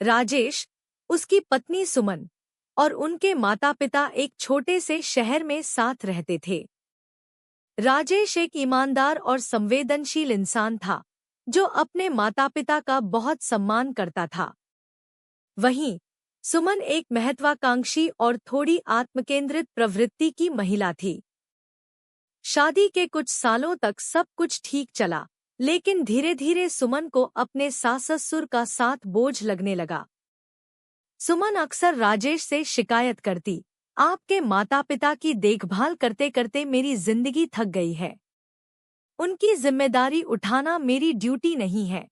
राजेश, उसकी पत्नी सुमन और उनके माता-पिता एक छोटे से शहर में साथ रहते थे। राजेश एक ईमानदार और संवेदनशील इंसान था, जो अपने माता-पिता का बहुत सम्मान करता था। वहीं सुमन एक महत्वाकांक्षी और थोड़ी आत्मकेंद्रित प्रवृत्ति की महिला थी। शादी के कुछ सालों तक सब कुछ ठीक चला, लेकिन धीरे-धीरे सुमन को अपने सास-ससुर का साथ बोझ लगने लगा। सुमन अक्सर राजेश से शिकायत करती, आपके माता-पिता की देखभाल करते-करते मेरी जिंदगी थक गई है। उनकी जिम्मेदारी उठाना मेरी ड्यूटी नहीं है।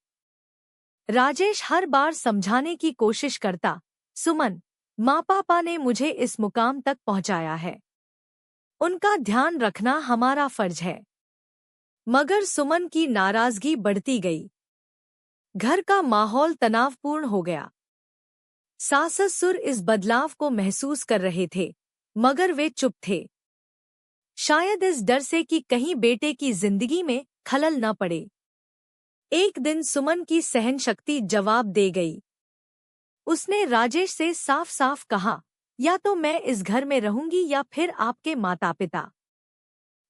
राजेश हर बार समझाने की कोशिश करता, सुमन, माँ-पापा ने मुझे इस मुकाम तक पहुँचाया है। उनका ध्यान रखना हमारा फर्ज है। मगर सुमन की नाराजगी बढ़ती गई। घर का माहौल तनावपूर्ण हो गया। सास-ससुर इस बदलाव को महसूस कर रहे थे, मगर वे चुप थे। शायद इस डर से कि कहीं बेटे की जिंदगी में खलल न पड़े। एक दिन सुमन की सहनशक्ति जवाब दे गई। उसने राजेश से साफ-साफ कहा, या तो मैं इस घर में रहूंगी या फिर आपके माता-पिता।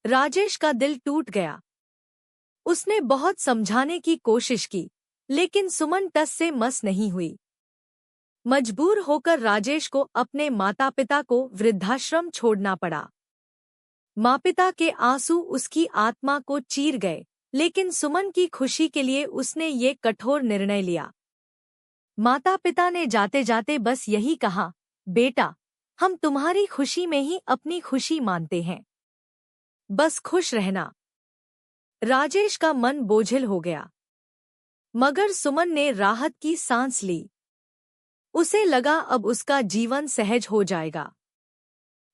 राजेश का दिल टूट गया। उसने बहुत समझाने की कोशिश की, लेकिन सुमन टस से मस नहीं हुई। मजबूर होकर राजेश को अपने माता-पिता को वृद्धाश्रम छोड़ना पड़ा। माँ-पिता के आंसू उसकी आत्मा को चीर गए, लेकिन सुमन की खुशी के लिए उसने ये कठोर निर्णय लिया। माता-पिता ने जाते-जाते बस यही कहा, बेटा, हम तुम्हारी खुशी में ही अपनी खुशी मानते हैं। बस खुश रहना। राजेश का मन बोझिल हो गया। मगर सुमन ने राहत की सांस ली। उसे लगा अब उसका जीवन सहज हो जाएगा।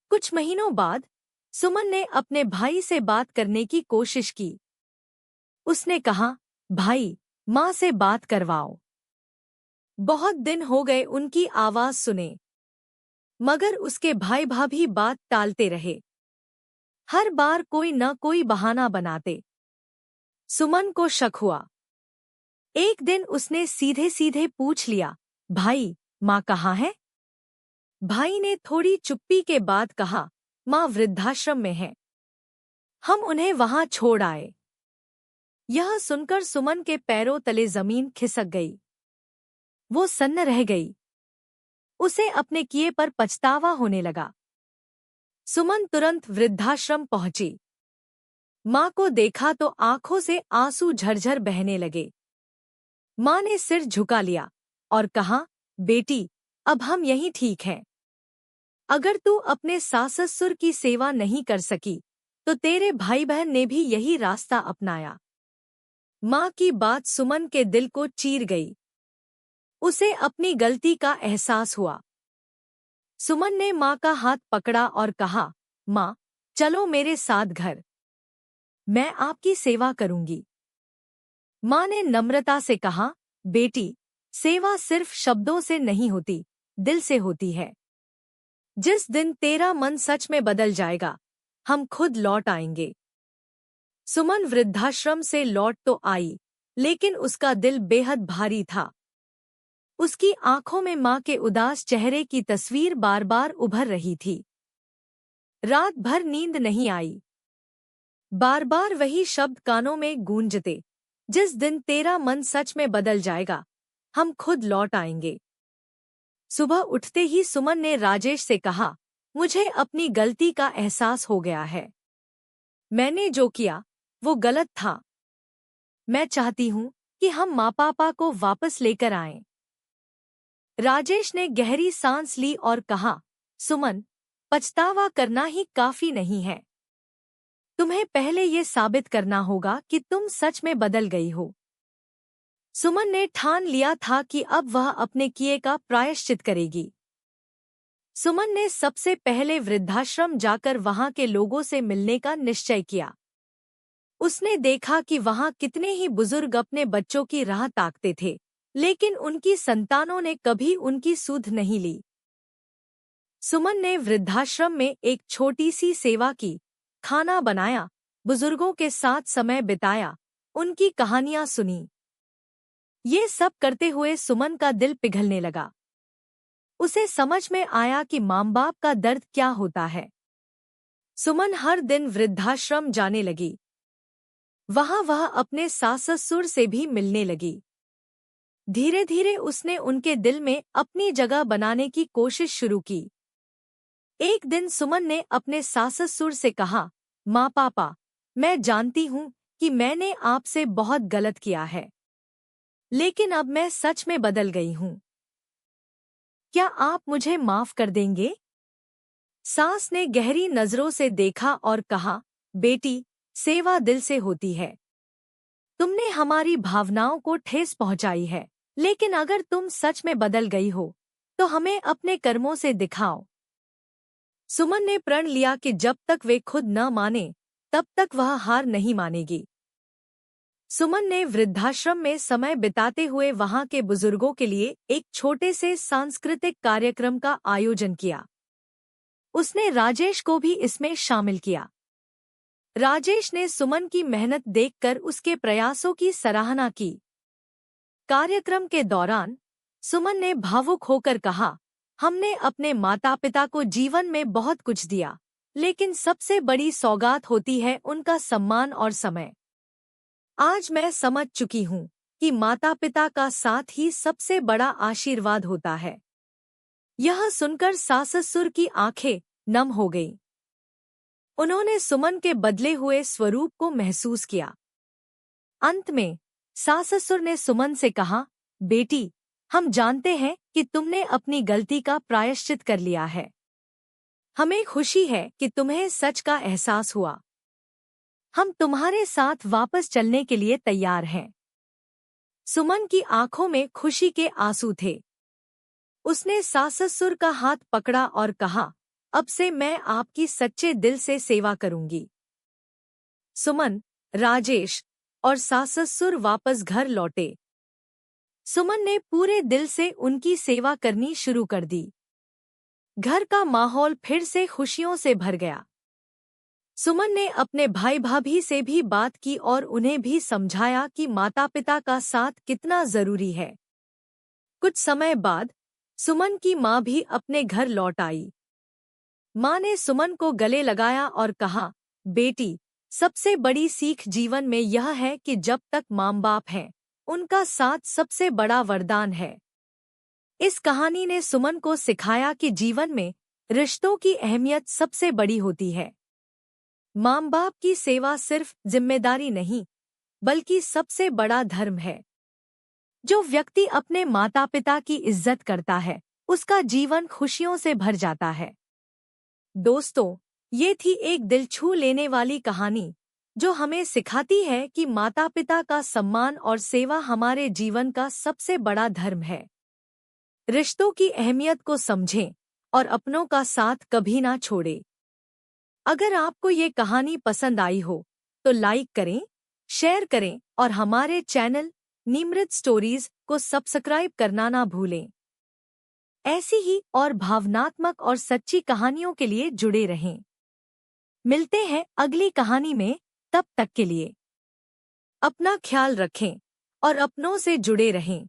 कुछ महीनों बाद सुमन ने अपने भाई से बात करने की कोशिश की। उसने कहा, भाई, माँ से बात करवाओ। बहुत दिन हो गए उनकी आवाज सुने। मगर उसके भाई भाभी बात टालते रहे। हर बार कोई न कोई बहाना बनाते। सुमन को शक हुआ। एक दिन उसने सीधे-सीधे पूछ लिया, भाई, माँ कहाँ है? भाई ने थोड़ी चुप्पी के बाद कहा, माँ वृद्धाश्रम में है। हम उन्हें वहां छोड़ आए। यह सुनकर सुमन के पैरों तले जमीन खिसक गई। वो सन्न रह गई। उसे अपने किए पर पछतावा होने लगा। सुमन तुरंत वृद्धाश्रम पहुंची। माँ को देखा तो आंखों से आंसू झरझर बहने लगे। माँ ने सिर झुका लिया और कहा, बेटी, अब हम यहीं ठीक हैं। अगर तू अपने सास-ससुर की सेवा नहीं कर सकी, तो तेरे भाई बहन ने भी यही रास्ता अपनाया। माँ की बात सुमन के दिल को चीर गई। उसे अपनी गलती का एहसास हुआ। सुमन ने माँ का हाथ पकड़ा और कहा, माँ, चलो मेरे साथ घर। मैं आपकी सेवा करूंगी। माँ ने नम्रता से कहा, बेटी, सेवा सिर्फ शब्दों से नहीं होती, दिल से होती है। जिस दिन तेरा मन सच में बदल जाएगा, हम खुद लौट आएंगे। सुमन वृद्धाश्रम से लौट तो आई, लेकिन उसका दिल बेहद भारी था। उसकी आंखों में माँ के उदास चेहरे की तस्वीर बार-बार उभर रही थी। रात भर नींद नहीं आई। बार-बार वही शब्द कानों में गूंजते, जिस दिन तेरा मन सच में बदल जाएगा, हम खुद लौट आएंगे। सुबह उठते ही सुमन ने राजेश से कहा, मुझे अपनी गलती का एहसास हो गया है। मैंने जो किया, वो गलत था। मैं चाहती हूँ कि हम माँ-पापा को वापस लेकर आएं। राजेश ने गहरी सांस ली और कहा, सुमन, पछतावा करना ही काफी नहीं है। तुम्हें पहले ये साबित करना होगा कि तुम सच में बदल गई हो। सुमन ने ठान लिया था कि अब वह अपने किए का प्रायश्चित करेगी। सुमन ने सबसे पहले वृद्धाश्रम जाकर वहां के लोगों से मिलने का निश्चय किया। उसने देखा कि वहां कितने ही बुजुर्ग अपने बच्चों की राह ताकते थे, लेकिन उनकी संतानों ने कभी उनकी सुध नहीं ली। सुमन ने वृद्धाश्रम में एक छोटी सी सेवा की, खाना बनाया, बुजुर्गों के साथ समय बिताया, उनकी कहानियां सुनी। ये सब करते हुए सुमन का दिल पिघलने लगा। उसे समझ में आया कि माँ बाप का दर्द क्या होता है। सुमन हर दिन वृद्धाश्रम जाने लगी। वहां वह अपने सास ससुर से भी मिलने लगी। धीरे धीरे उसने उनके दिल में अपनी जगह बनाने की कोशिश शुरू की। एक दिन सुमन ने अपने सास ससुर से कहा, माँ पापा, मैं जानती हूँ कि मैंने आपसे बहुत गलत किया है, लेकिन अब मैं सच में बदल गई हूँ। क्या आप मुझे माफ कर देंगे? सास ने गहरी नजरों से देखा और कहा, बेटी, सेवा दिल से होती है। तुमने हमारी भावनाओं को ठेस पहुंचाई है, लेकिन अगर तुम सच में बदल गई हो तो हमें अपने कर्मों से दिखाओ। सुमन ने प्रण लिया कि जब तक वे खुद न माने तब तक वह हार नहीं मानेगी। सुमन ने वृद्धाश्रम में समय बिताते हुए वहां के बुजुर्गों के लिए एक छोटे से सांस्कृतिक कार्यक्रम का आयोजन किया। उसने राजेश को भी इसमें शामिल किया। राजेश ने सुमन की मेहनत देखकर उसके प्रयासों की सराहना की। कार्यक्रम के दौरान सुमन ने भावुक होकर कहा, हमने अपने माता पिता को जीवन में बहुत कुछ दिया, लेकिन सबसे बड़ी सौगात होती है उनका सम्मान और समय। आज मैं समझ चुकी हूँ कि माता पिता का साथ ही सबसे बड़ा आशीर्वाद होता है। यह सुनकर सास ससुर की आंखें नम हो गईं। उन्होंने सुमन के बदले हुए स्वरूप को महसूस किया। अंत में सास ससुर ने सुमन से कहा, बेटी, हम जानते हैं कि तुमने अपनी गलती का प्रायश्चित कर लिया है। हमें खुशी है कि तुम्हें सच का एहसास हुआ। हम तुम्हारे साथ वापस चलने के लिए तैयार हैं। सुमन की आंखों में खुशी के आंसू थे। उसने सास ससुर का हाथ पकड़ा और कहा, अब से मैं आपकी सच्चे दिल से सेवा करूंगी। सुमन, राजेश और सास ससुर वापस घर लौटे। सुमन ने पूरे दिल से उनकी सेवा करनी शुरू कर दी। घर का माहौल फिर से खुशियों से भर गया। सुमन ने अपने भाई भाभी से भी बात की और उन्हें भी समझाया कि माता पिता का साथ कितना जरूरी है। कुछ समय बाद सुमन की माँ भी अपने घर लौट आई। माँ ने सुमन को गले लगाया और कहा, बेटी, सबसे बड़ी सीख जीवन में यह है कि जब तक माँ बाप हैं, उनका साथ सबसे बड़ा वरदान है। इस कहानी ने सुमन को सिखाया कि जीवन में रिश्तों की अहमियत सबसे बड़ी होती है। माँ बाप की सेवा सिर्फ जिम्मेदारी नहीं, बल्कि सबसे बड़ा धर्म है। जो व्यक्ति अपने माता पिता की इज्जत करता है, उसका जीवन खुशियों से भर जाता है। दोस्तों, ये थी एक दिल छू लेने वाली कहानी जो हमें सिखाती है कि माता पिता का सम्मान और सेवा हमारे जीवन का सबसे बड़ा धर्म है। रिश्तों की अहमियत को समझें और अपनों का साथ कभी ना छोड़ें। अगर आपको ये कहानी पसंद आई हो तो लाइक करें, शेयर करें और हमारे चैनल निमृत स्टोरीज को सब्सक्राइब करना ना भूलें। ऐसी ही और भावनात्मक और सच्ची कहानियों के लिए जुड़े रहें। मिलते हैं अगली कहानी में, तब तक के लिए अपना ख्याल रखें और अपनों से जुड़े रहें।